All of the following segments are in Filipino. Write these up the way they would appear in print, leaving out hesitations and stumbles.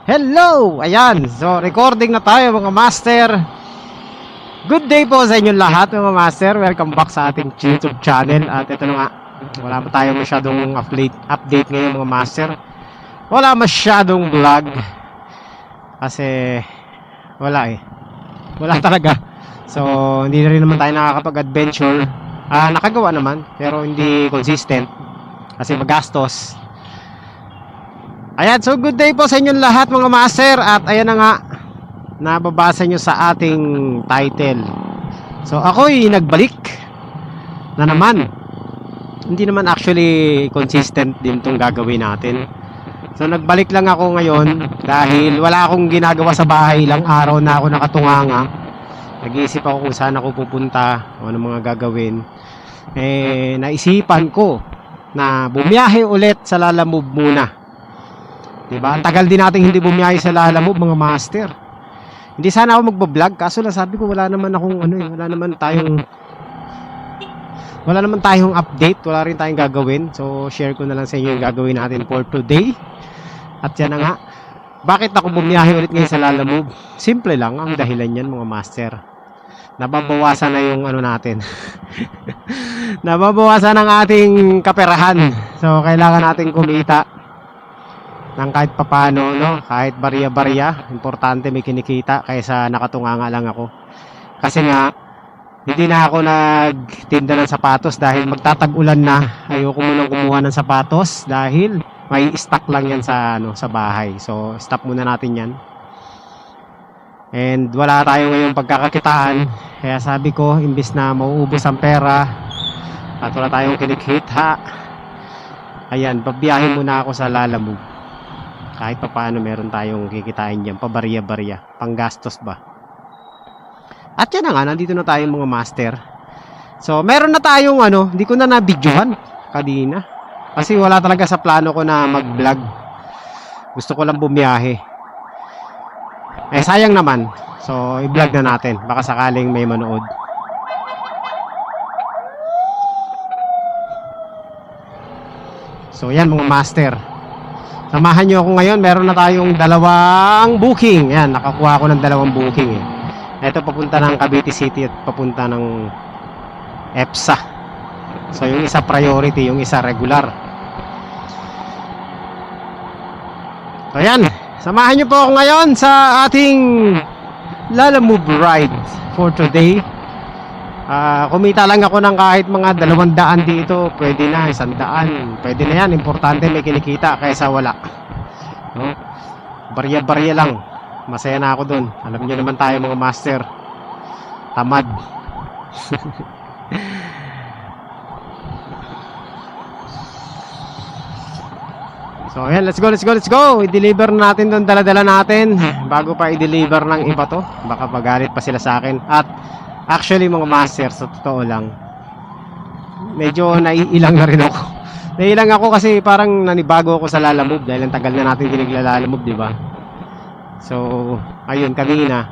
Hello! Ayan, so recording na tayo mga master. Good day po sa inyong lahat mga master. Welcome back sa ating YouTube channel. At ito na nga, wala pa tayo masyadong update ngayon mga master. Wala masyadong vlog kasi wala wala talaga. So hindi na rin naman tayo nakakapag-adventure. Nakagawa naman pero hindi consistent kasi magastos. Ayan, so good day po sa inyong lahat mga master. At ayan na nga, nababasa nyo sa ating title. So ako'y nagbalik na naman. Hindi naman actually consistent din itong gagawin natin. So nagbalik lang ako ngayon dahil wala akong ginagawa sa bahay. Ilang araw na ako nakatunganga. Nag-iisip ako kung saan ako pupunta, o ano mga gagawin. Naisipan ko na bumiyahe ulit sa Lalamove muna. Diba? Ang tagal din natin hindi bumiyahe sa Lalamove mga master. Hindi sana ako magbablog kaso lang sabi ko wala naman tayong update, wala rin tayong gagawin. So share ko na lang sa inyo yung gagawin natin for today. At yan na nga, bakit ako bumiyahe ulit ngayon sa Lalamove? Simple lang ang dahilan yan mga master. Nababawasan na yung natin. Nababawasan ang ating kaperahan. So kailangan nating kumita ng kahit papano, no? Kahit barya-barya, importante may kinikita kaysa nakatunganga lang ako. Kasi nga hindi na ako nagtinda ng sapatos dahil magtatag-ulan na. Ayoko munang kumuha ng sapatos dahil may stock lang yan sa bahay. So stop muna natin yan. And wala tayo ngayong pagkakakitaan. Kaya sabi ko, imbis na mauubos ang pera at wala tayong kinikita, ayan, pabiyahin muna ako sa Lalamove. Kahit pa paano meron tayong kikitain dyan, pabarya-barya, panggastos ba. At yan na nga, nandito na tayong mga master. So meron na tayong hindi ko na nabidyohan kanina. Kasi wala talaga sa plano ko na mag-vlog. Gusto ko lang bumiyahe. Sayang naman. So i-vlog na natin, baka sakaling may manood. So yan mga master, samahan nyo ako ngayon. Meron na tayong dalawang booking. Yan, nakakuha ako ng dalawang booking Ito papunta ng Cavite City at papunta ng EPSA. So yung isa priority, yung isa regular. So yan, samahan nyo po ako ngayon sa ating Lalamove ride for today. Kumita lang ako ng kahit mga 200 dito, pwede na, 100, pwede na yan. Importante may kinikita kaysa wala, no? Barya-barya lang, masaya na ako dun. Alam nyo naman tayo mga master, tamad. So ayan, let's go. I-deliver natin doon, dala-dala natin bago pa i-deliver ng iba to. Baka pagalit pa sila sa akin. At actually mga master, sa totoo lang, medyo naiilang na rin ako. Naiilang ako kasi parang nanibago ako sa Lalamove dahil ang tagal na natin hindi nagla-Lalamove, di ba? So ayun, kanina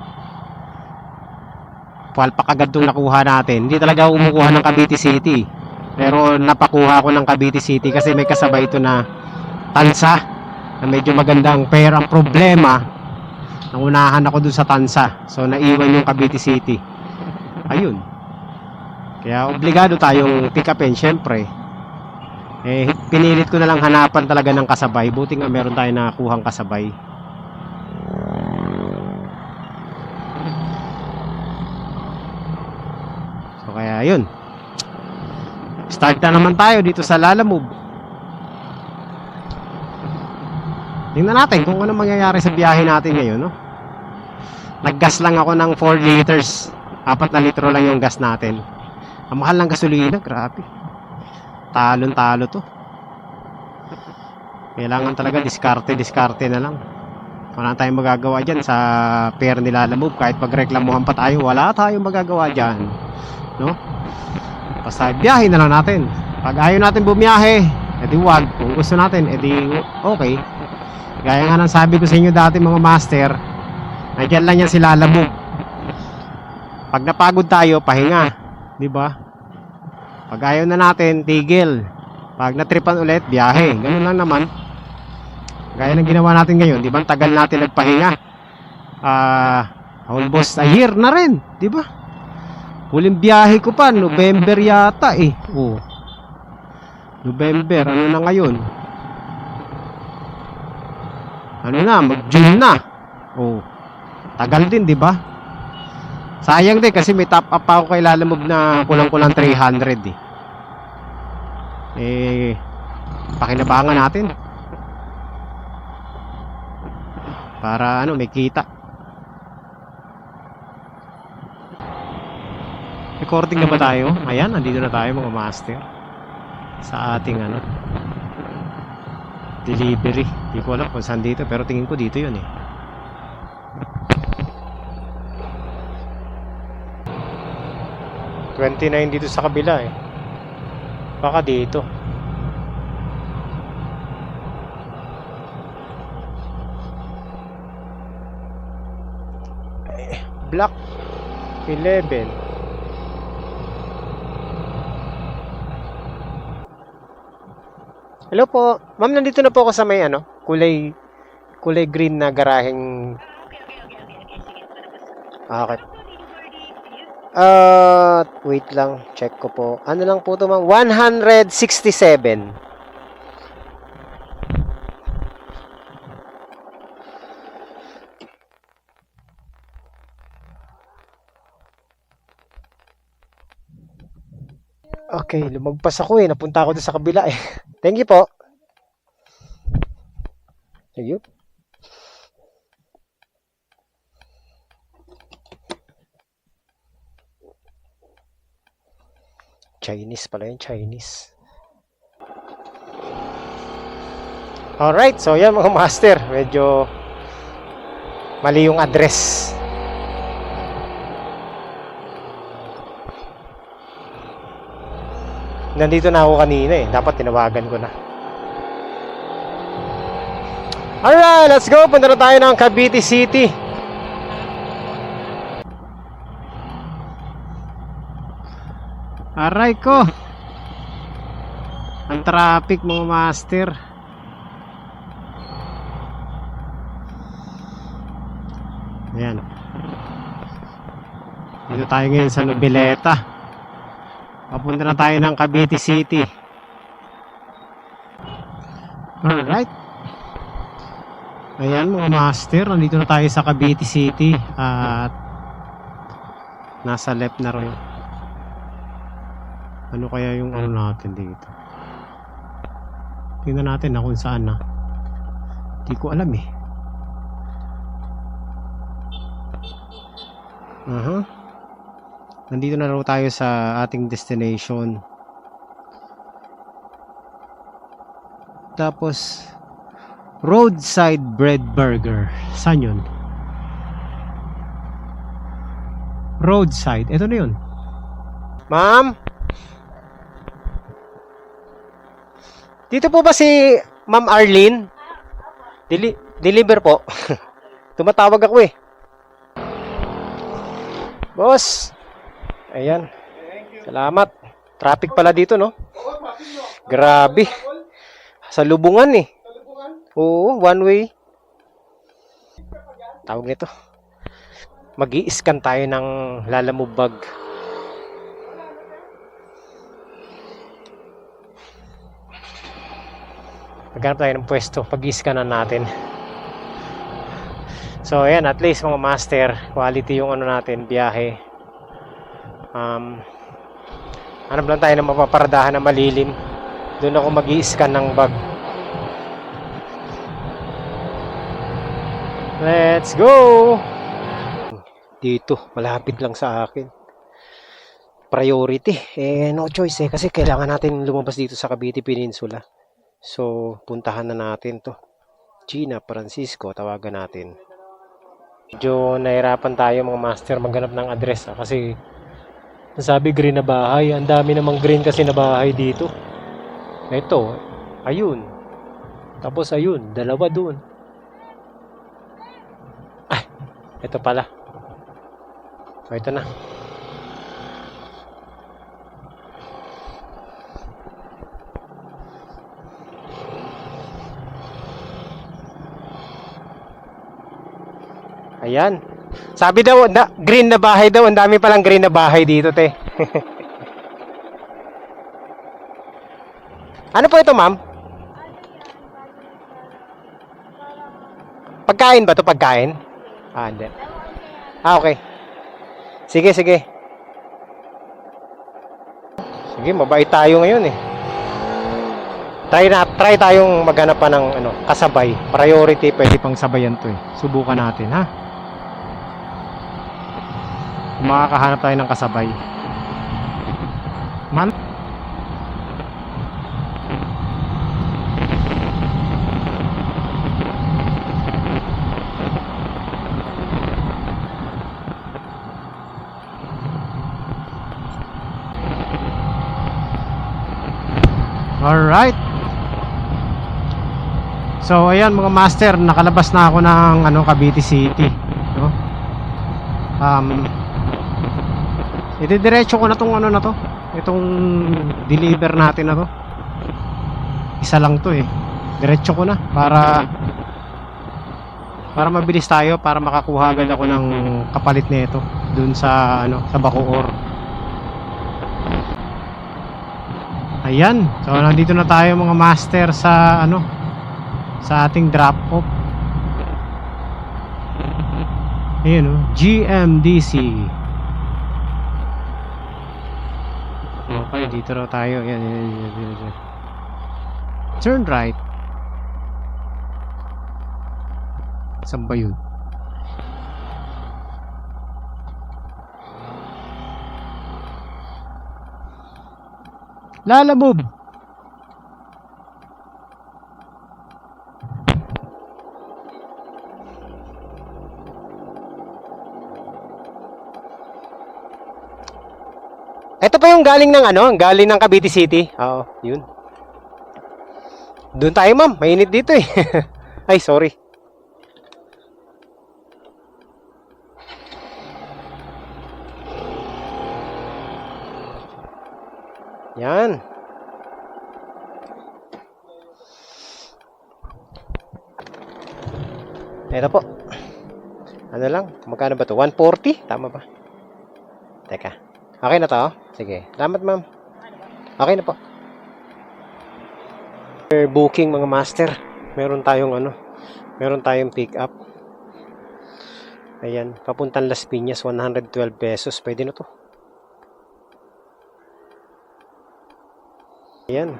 palpak agad itong nakuha natin. Hindi talaga ako kumukuha ng Cavite City, pero napakuha ako ng Cavite City kasi may kasabay ito na Tansa na medyo magandang pair. Ang problema, nangunahan ako dun sa Tansa, so naiwan yung Cavite City. Ayun, kaya obligado tayong pick upin syempre. Pinilit ko na lang hanapan talaga ng kasabay. Buti nga meron tayo nakakuhang kasabay. So kaya yun, start na naman tayo dito sa Lalamove. Tingnan natin kung ano mangyayari sa biyahe natin ngayon, no? Naggas lang ako ng 4 liters. 4 na litro lang yung gas natin. Ang mahal ng gasolina, grabe. Talon-talo to. Kailangan talaga diskarte na lang. Wala tayong magagawa dyan sa pair ni Lalamove. Kahit pagreklamuhan pa tayo, wala tayong magagawa dyan, no? Basta biyahe na lang natin. Pag ayaw natin bumiyahe, edi wag. Kung gusto natin, edi okay. Gaya nga ng sabi ko sa inyo dati mga master, nandiyan lang yan si Lalamove. Pag napagod tayo, pahinga, di ba? Pag ayaw na natin, tigil. Pag natripan ulit, biyahe. Ganun lang naman. Gaya ng ginawa natin ngayon, di ba? Ang tagal natin nagpahinga. Almost a year na rin, di ba? Huling biyahe ko pa, November yata eh. Oh. November, ano na ngayon? Ano na, mag-June na. Oh. Tagal din, di ba? Sayang din kasi may top up ako kay Lalamove na kulang-kulang 300 eh. Pakinabangan natin. Para ano, may kita. Recording na ba tayo? Ayan, nandito na tayo mga master. Sa ating ano, delivery. Hindi ko alam kung saan dito, pero tingin ko dito yun eh. $29 dito sa kabila eh. Baka dito. Block 11. Hello po. Ma'am, nandito na po ako sa may ano, kulay green na garaheng. Okay. Wait lang, check ko po. Ano lang po 'to, ma'am? 167. Okay, lumagpas ako eh. Napunta ako doon sa kabila eh. Thank you po. Thank you. Chinese pala yun, Chinese. Alright, so yan mga master. Medyo mali yung address. Nandito na ako kanina eh. Dapat tinawagan ko na. Alright, let's go. Punta na tayo ng Cavite City. Aray ko. Ang traffic mga master. Ayan. Dito tayo ngayon sa Noveleta. Papunta na tayo ng Cavite City. Alright. Ayan mga master, nandito na tayo sa Cavite City. At nasa left na rin. Ano kaya yung ano natin dito? Tingnan natin na kung saan na. Hindi ko alam eh. Nandito na raw tayo sa ating destination. Tapos Roadside Bread Burger. Saan yun? Roadside. Ito na yun. Ma'am? Dito po ba si Ma'am Arlene? Deliver po. Tumatawag ako eh. Boss. Ayan. Salamat. Traffic pala dito, no? Grabe. Sa Lubungan eh. Oo, one way. Tawag nito. Mag-i-scan tayo ng Lalamove bag. Maghanap tayo ng pwesto. Pag-i-scanan natin. So, ayan. At least mga master. Quality yung ano natin. Biyahe. Hanap lang tayo ng mapaparadahan na malilim. Doon ako mag-i-scan ng bag. Let's go! Dito, malapit lang sa akin. Priority. No choice eh. Kasi kailangan natin lumabas dito sa Cavite Peninsula. So, puntahan na natin to. Gina Francisco, tawagan natin. Medyo nahirapan tayo mga master maghanap ng address. Kasi sabi green na bahay. Ang dami namang green kasi na bahay dito. Ito, ayun. Tapos ayun, dalawa doon. Ah, ito pala. So, ito na. Ayan. Sabi daw, green na bahay daw. Ang dami palang green na bahay dito, te. Ano po ito, ma'am? Pagkain ba to? Pagkain? Ah, hindi. Ah, okay. Sige, sige. Sige, mabait tayo ngayon eh. Try tayong maghanap pa ng kasabay. Priority, pwede pang sabayan to eh. Subukan natin, ha? Makakahanap tayo ng kasabay. Man. Alright. So ayan mga master, nakalabas na ako ng Cavite City, no? Diretso ko na tong na to. Itong deliver natin na to. Isa lang to eh. Diretso ko na para mabilis tayo, para makakuha agad ako ng kapalit nito dun sa sa Bacoor. Ayan. So nandito na tayo mga master sa sa ating drop off. Ayun GMDC. Okay, dito na tayo. Ayan. Turn right. Saan ba yun? Lalamove. Ito pa yung galing ng galing ng Cavite City. Oo, yun. Doon tayo, ma'am. Mainit dito eh. Ay, sorry. Yan. Ito po. Ano lang? Magkano ba to? 140? Tama ba? Teka. Okay na to? Sige. Salamat, ma'am. Okay na po. Booking mga master. Meron tayong pick up. Ayan. Papuntang Las Piñas. 112 pesos. Pwede na to. Ayan.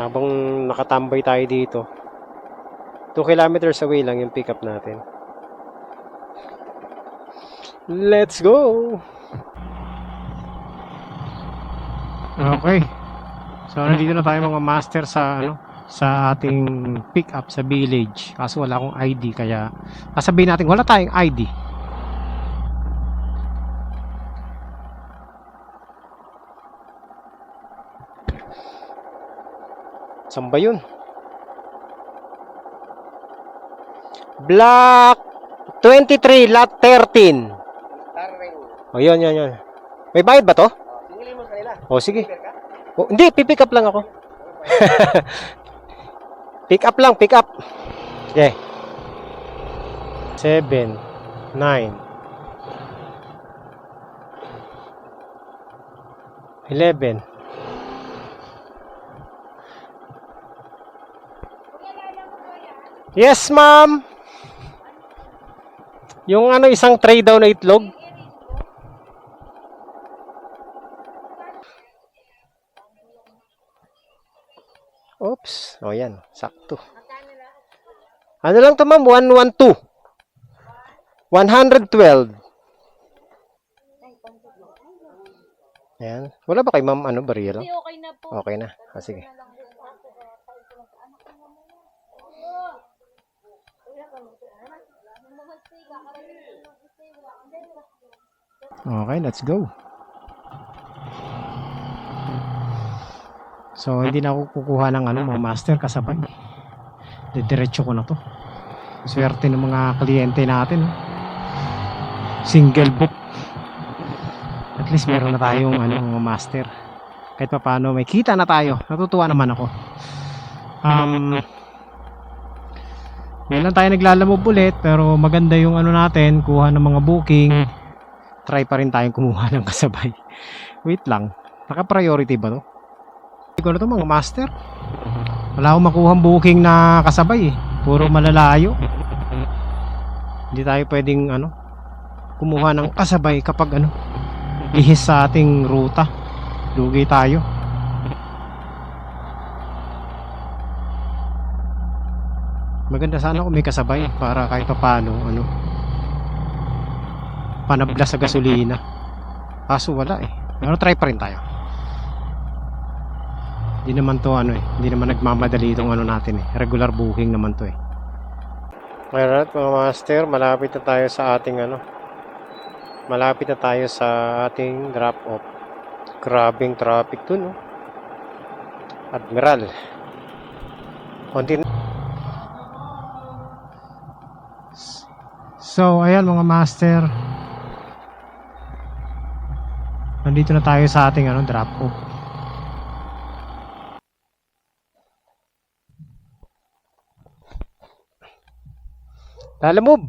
Habang nakatambay tayo dito, 2 kilometers away lang yung pick up natin. Let's go! Okay. So nandito na tayo mga master sa ating pick up sa village. Kaso wala akong ID, kaya sasabihin natin wala tayong ID. Saan ba yun? Block 23, lot 13. O, yun. May bayad ba to? Singilin mo kanila. O, sige. O, hindi, pipick up lang ako. Pick up lang, pick up. Okay. 7, 9. 11. Yes, ma'am. Yung isang tray daw na itlog. Oops. O, yan. Sakto. Ano lang to, ma'am? 112. 112. Ayan. Wala ba kay ma'am barya lang? Okay na po. Okay na. Sige. Okay, let's go. So, hindi na ako kukuha ng mga master kasabay. Diretso ko na to. Swerte ng mga kliyente natin. Single book. At least meron na tayong mga master. Kahit pa paano, may kita na tayo. Natutuwa naman ako. Ngayon lang tayo naglalamove ulit, pero maganda yung ano natin, kuha ng mga booking. Try pa rin tayong kumuha ng kasabay. Wait lang, naka-priority ba to? Hindi ko na to mga master. Wala akong makuhang booking na kasabay eh. Puro malalayo. Hindi tayo pwedeng ano, kumuha ng kasabay kapag ano, lihis sa ating ruta. Lugi tayo. Maganda sana kung may kasabay para kahit pa paano ano, panabla sa gasolina. Kaso wala eh. Pero try pa rin tayo. Hindi naman to ano eh, hindi naman nagmamadali itong ano natin eh. Regular booking naman to eh. Alright mga master, malapit na tayo sa ating ano, malapit na tayo sa ating drop off. Grabing traffic dun, no? Admiral. Konti. So, ayan mga master. Nandito na tayo sa ating ano, drop off. Lalamove.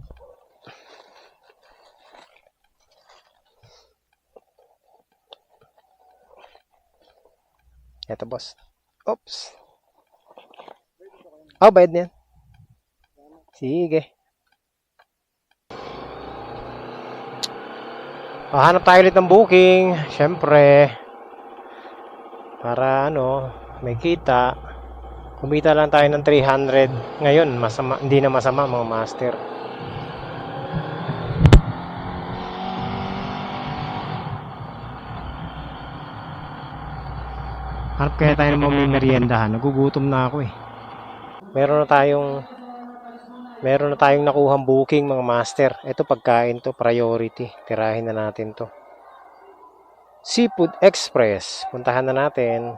Eto boss. Oops. Oh, bayad niyan. Sige. Hanap tayo ulit ng booking. Siyempre. Para ano, may kita. Kumita lang tayo ng 300. Ngayon, masama, hindi na masama mga master. Hanap kaya tayo ng mga meriendahan. Nagugutom na ako eh. Meron na tayong nakuhang booking mga master. Ito pagkain to, priority. Tirahin na natin to. Seafood Express. Puntahan na natin.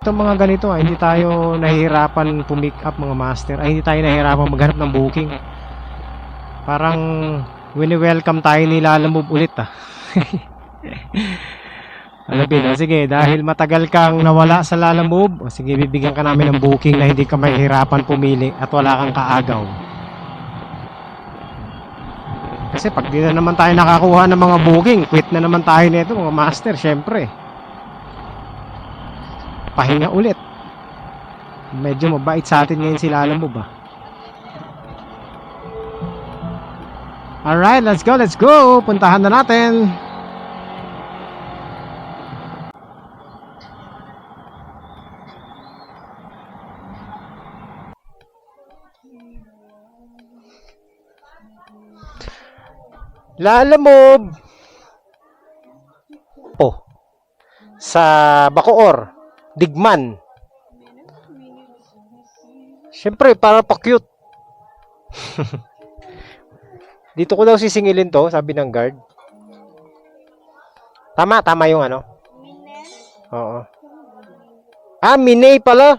Itong mga ganito hindi tayo nahihirapan pumick up mga master. Hindi tayo nahihirapan maghanap ng booking. Parang wini-welcome tayo ni Lalamove ulit Alabin, sige, dahil matagal kang nawala sa Lalamove, sige, bibigyan ka namin ng booking na hindi ka mahihirapan pumili at wala kang kaagaw. Kasi pag di na naman tayo nakakuha ng mga booking, quit na naman tayo nito mga master, syempre. Pahinga ulit. Medyo mabait sa atin ngayon si Lalamove Alright, let's go. Puntahan na natin. Lalamove. Oh. Sa Bacoor, Digman. Siyempre, para pa-cute. Dito ko daw sisingilin to, sabi ng guard. Tama yung ano. Oo. Mini pala.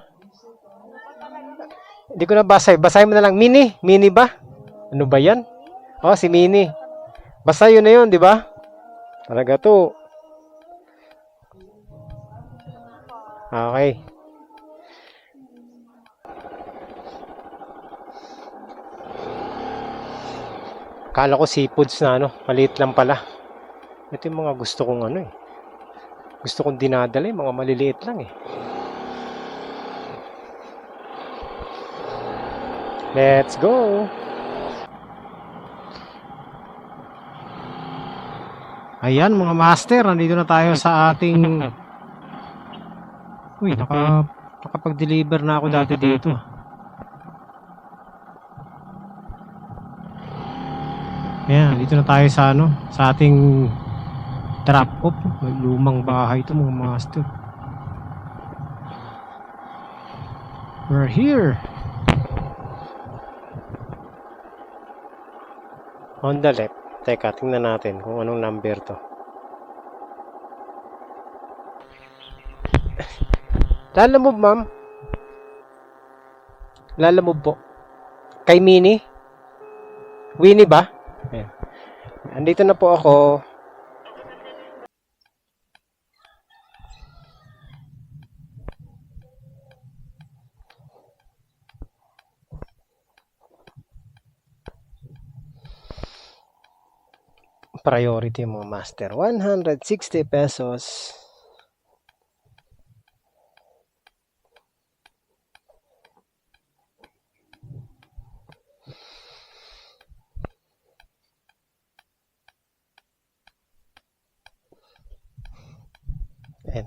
Hindi ko na basay. Basahin mo na lang. Mini ba? Ano ba yan? Oh, si Mini. Basta yun na yun, di ba? Talaga to. Okay. Kala ko seafoods na ano, maliit lang pala. Ito yung mga gusto kong ano eh. Gusto kong dinadala eh, mga maliliit lang eh. Let's go! Ayan mga master, nandito na tayo sa ating... Uy, nakapag-deliver na ako dati dito. Ayan, dito na tayo sa ano, sa ating drop-off. May lumang bahay ito mga master. We're here. On the left. Teka, tingnan natin kung anong number to. Lalamove, ma'am. Lalamove po. Kay Mini? Winnie ba? Ayan. Andito na po ako. priority mga master. 160 pesos. Ayan.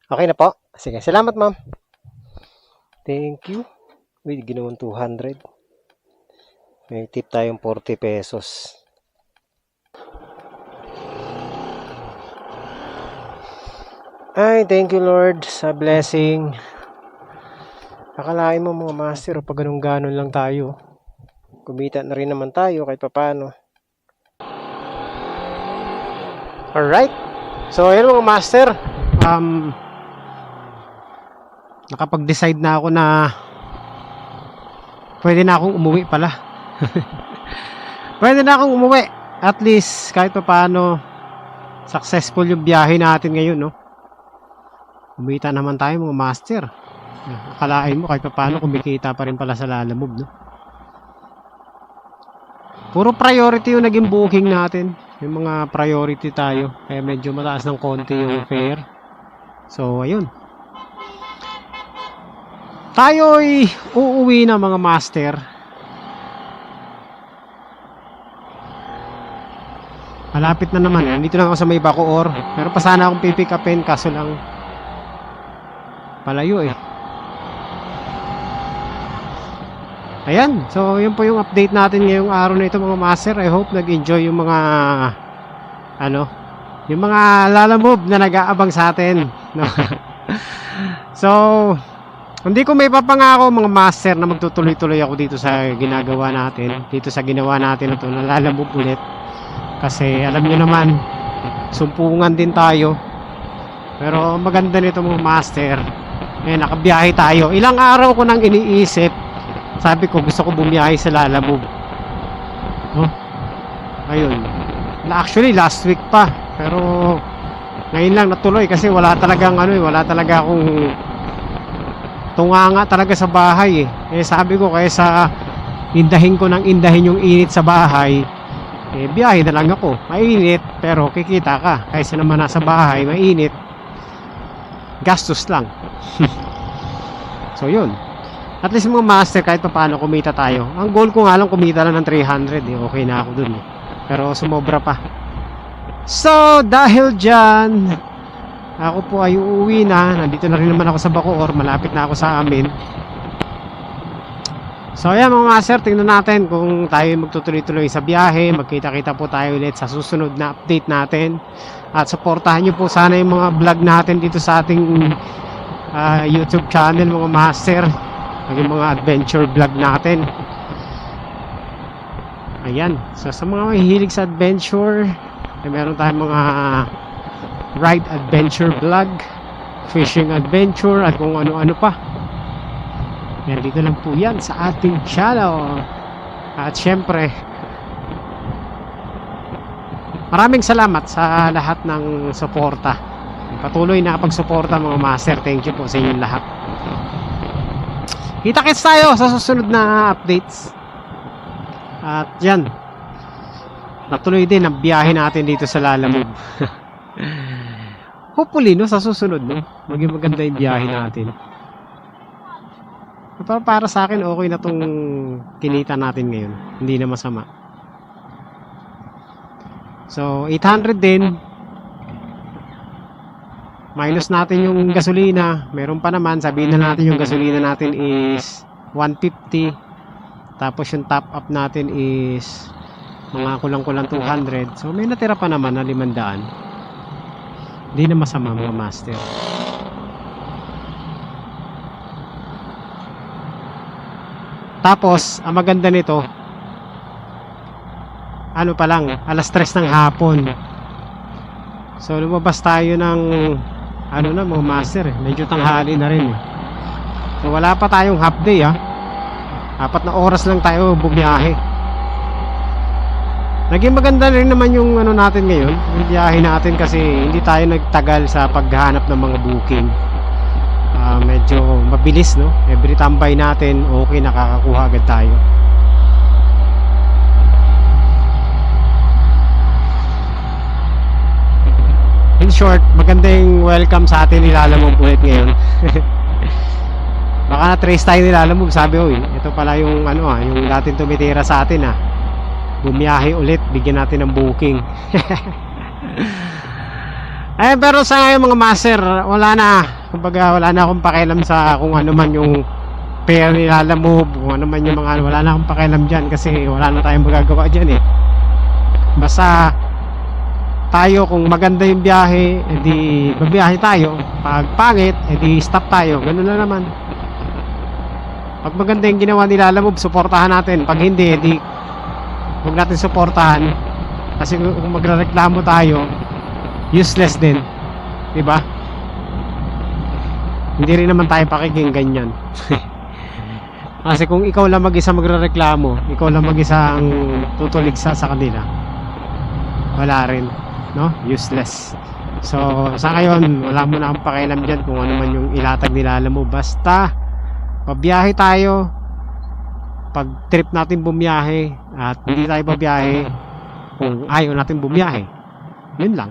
Okay na po. Sige, salamat ma'am. Thank you. Uy, ginawang 200. May tip tayong 40 pesos. Ay, thank you Lord sa blessing. Akalain mo mga master, pag ganun-ganon lang tayo. Kumita na rin naman tayo kahit papano. Alright. So, ayun mga master. Nakapag-decide na ako na pwede na akong umuwi pala. Pwede na akong umuwi. At least, kahit papano, successful yung biyahe natin ngayon, no? Kumita naman tayo mga master. Akalain mo kahit paano kumikita pa rin pala sa Lalamove, no? Puro priority yung naging booking natin. Yung mga priority tayo. Kaya medyo mataas ng konti yung fare. So, ayun. Tayo'y uuwi na mga master. Malapit na naman. Dito lang ako sa may Bacoor. Meron pa sana akong pipick upin. Kaso lang palayo eh. Ayan, so yun po yung update natin ngayong araw na ito mga master. I hope nag-enjoy yung mga yung mga Lalamove na nag-aabang sa atin, no? So, hindi ko may papangako mga master na magtutuloy-tuloy ako dito sa ginagawa natin, dito sa ginawa natin ito na Lalamove ulit. Kasi alam nyo naman, sumpungan din tayo. Pero maganda nito mga master. Nakabiyahe tayo. Ilang araw ko nang iniisip. Sabi ko gusto ko bumiyahe sa Lalamove. Ayun. Actually last week pa. Pero ngayon lang natuloy kasi wala talagang wala talaga akong tunganga talaga sa bahay eh. Sabi ko kaysa indahin ko ng indahin yung init sa bahay, biyahe na lang ako. Mainit pero kikita ka. Kaysa naman nasa bahay, mainit. Gastos lang. So yun. At least mga master kahit pa paano kumita tayo. Ang goal ko nga lang kumita lang ng 300 eh. Okay na ako dun eh. Pero sumobra pa. So dahil dyan, ako po ay uuwi na. Nandito na rin naman ako sa Bacoor. Malapit na ako sa amin. So ayan mga master, tingnan natin kung tayo magtutuloy-tuloy sa biyahe. Magkita-kita po tayo ulit sa susunod na update natin. At supportahan nyo po sana yung mga vlog natin dito sa ating YouTube channel mga master. Yung mga adventure vlog natin. Ayan. So sa mga mahihilig sa adventure, meron tayong mga ride adventure vlog, fishing adventure, at kung ano-ano pa. Yan, dito lang po yan sa ating channel. At syempre, maraming salamat sa lahat ng suporta. Patuloy na pagsuporta mga master. Thank you po sa inyong lahat. Kita-kits tayo sa susunod na updates. At yan, natuloy din ang biyahe natin dito sa Lalamove. Hopefully no, sa susunod no, maging maganda yung biyahe natin. Para sa akin okay na tong kinita natin ngayon. Hindi na masama. So 800 din. Minus natin yung gasolina. Meron pa naman, sabihin na natin yung gasolina natin is 150. Tapos yung top up natin is mga kulang-kulang 200. So may natira pa naman na 500. Hindi na masama mga master. Tapos ang maganda nito, ano pa lang, alas 3 ng hapon. So lumabas tayo ng mga master, medyo tanghali na rin eh. So wala pa tayong half day 4 na oras lang tayo bumiyahe. Naging maganda rin naman yung natin ngayon, yung biyahe natin kasi hindi tayo nagtagal sa paghahanap ng mga booking. Medyo mabilis no, every tambay natin okay, nakakakuha agad tayo. In short, magandang welcome sa atin ni Lalamove ulit ngayon. Baka na-trace tayo ni Lalamove, sabi ko, ito pala yung yung dating tumitira sa atin bumiyahe ulit, bigyan natin ng booking. Pero sa ngayon mga master, wala na. Kumbaga, wala na akong pakialam sa kung ano man yung pair ni Lalamove, kung ano man yung mga, wala na akong pakialam dyan kasi wala na tayong magagawa dyan Basta tayo, kung maganda yung biyahe, edi babiyahe tayo. Pag pangit, edi stop tayo. Ganun na naman. Pag maganda yung ginawa ni Lalamove, suportahan natin. Pag hindi, edi huwag natin suportahan. Kasi kung magrereklamo tayo, useless din. Diba? Hindi rin naman tayo pakikinggan ganyan. Kasi kung ikaw lang mag-isa magrereklamo, ikaw lang mag-isa ang tutuligsa sa kanila, wala rin, no? Useless. So sa ngayon, wala mo na akong pakialam dyan kung ano man yung ilatag nila, alam mo, basta pabiyahe tayo. Pag trip natin bumiyahe at hindi tayo pabiyahe kung ayaw natin bumiyahe, yun lang.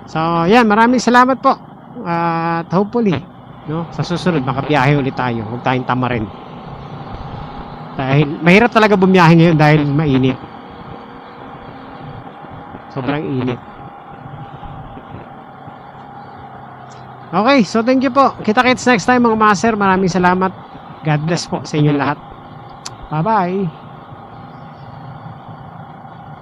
So yan, maraming salamat po. At hopefully, no, sa susunod makabiyahe ulit tayo. Huwag tayong tamarin. Dahil mahirap talaga bumiyahe ngayon dahil mainit. Sobrang init. Okay, so thank you po. Kita-kits next time mga master. Maraming salamat. God bless po sa inyo lahat. Bye-bye.